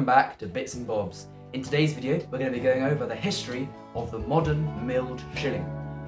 Welcome back to Bits and Bobs. In today's video, we're going to be going over the history of the modern milled shilling.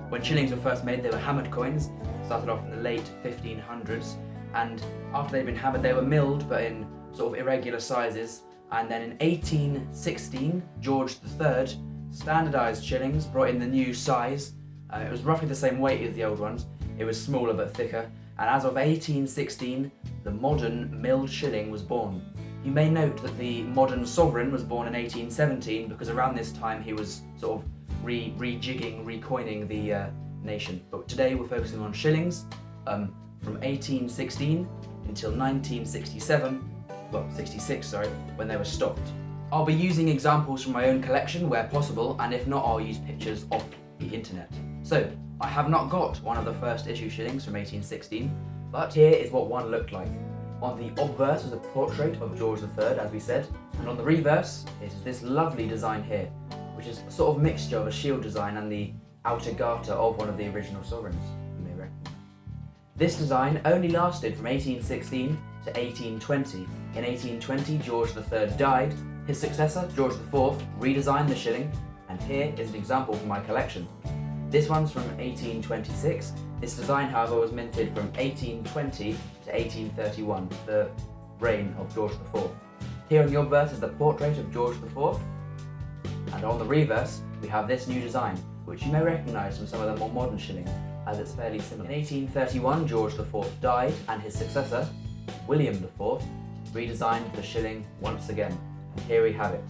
When shillings were first made, they were hammered coins, started off in the late 1500s, and after they'd been hammered, they were milled, but in sort of irregular sizes. And then in 1816, George III standardised shillings, brought in the new size. It was roughly the same weight as the old ones. It was smaller but thicker. And as of 1816, the modern milled shilling was born. You may note that the modern sovereign was born in 1817 because around this time he was sort of rejigging, recoining the nation. But today we're focusing on shillings from 1816 until 1967, well 66 sorry, when they were stopped. I'll be using examples from my own collection where possible, and if not I'll use pictures off the internet. So, I have not got one of the first issue shillings from 1816, but here is what one looked like. On the obverse was a portrait of George III, as we said, and on the reverse it is this lovely design here, which is a sort of mixture of a shield design and the outer garter of one of the original sovereigns, you may recognise. This design only lasted from 1816 to 1820. In 1820 George III died. His successor, George IV, redesigned the shilling, and here is an example from my collection. This one's from 1826. This design, however, was minted from 1820 to 1831, the reign of George IV. Here on the obverse is the portrait of George IV, and on the reverse we have this new design, which you may recognise from some of the more modern shillings, as it's fairly similar. In 1831, George IV died, and his successor, William IV, redesigned the shilling once again, and here we have it.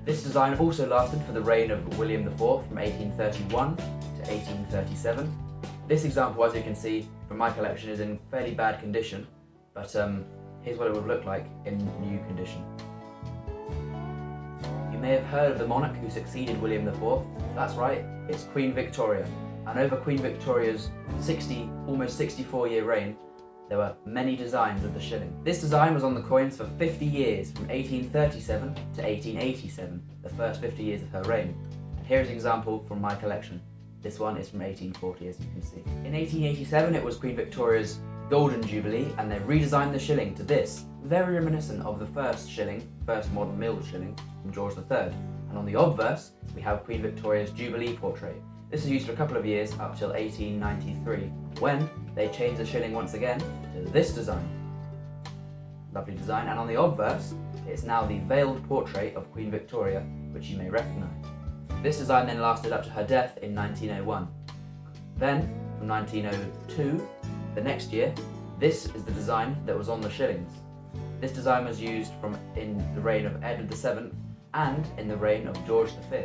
This design also lasted for the reign of William IV from 1831 to 1837. This example, as you can see from my collection, is in fairly bad condition, but here's what it would look like in new condition. You may have heard of the monarch who succeeded William IV. That's right, it's Queen Victoria. And over Queen Victoria's almost 64-year reign, there were many designs of the shilling. This design was on the coins for 50 years, from 1837 to 1887, the first 50 years of her reign. And here is an example from my collection. This one is from 1840, as you can see. In 1887 it was Queen Victoria's Golden Jubilee, and they redesigned the shilling to this, very reminiscent of the first shilling, first modern milled shilling, from George III. And on the obverse we have Queen Victoria's Jubilee portrait. This was used for a couple of years up till 1893, when they changed the shilling once again to this design. Lovely design, and on the obverse it's now the veiled portrait of Queen Victoria, which you may recognise. This design then lasted up to her death in 1901. Then, from 1902, the next year, this is the design that was on the shillings. This design was used in the reign of Edward VII and in the reign of George V,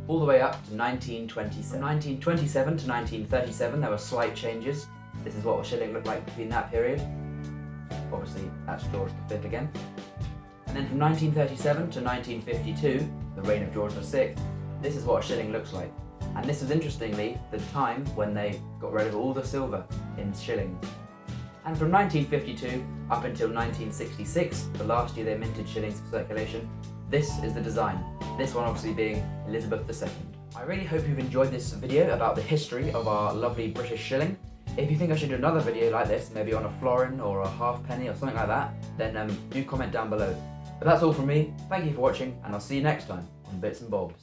all the way up to 1927. From 1927 to 1937 there were slight changes. This is what a shilling looked like between that period. Obviously that's George V again. And then from 1937 to 1952, the reign of George VI, this is what a shilling looks like. And this is interestingly the time when they got rid of all the silver in shillings. And from 1952 up until 1966, the last year they minted shillings for circulation, this is the design. This one obviously being Elizabeth II. I really hope you've enjoyed this video about the history of our lovely British shilling. If you think I should do another video like this, maybe on a florin or a halfpenny or something like that, then do comment down below. But that's all from me. Thank you for watching, and I'll see you next time on Bits and Bobs.